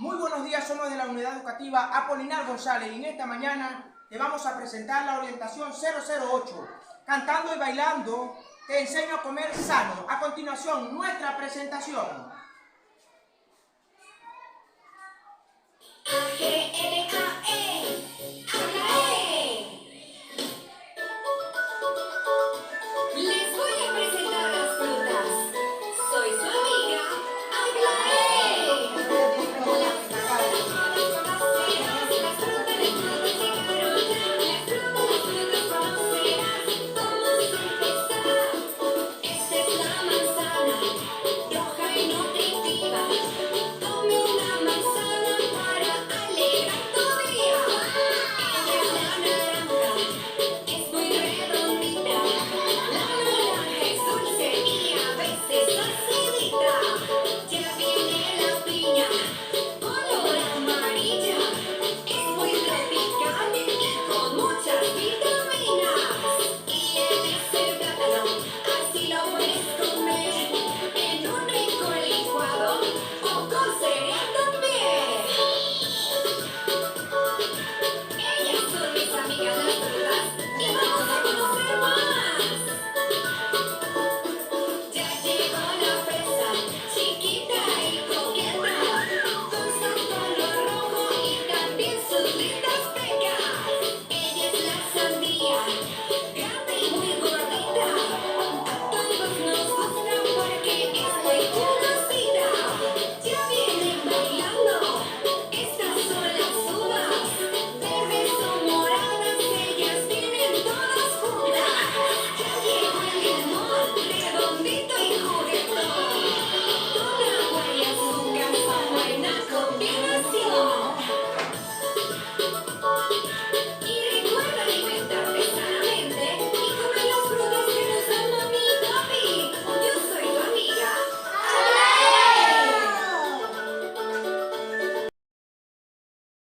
Muy buenos días, somos de la Unidad Educativa Apolinar González y en esta mañana te vamos a presentar la orientación 008. Cantando y bailando te enseño a comer sano. A continuación, nuestra presentación.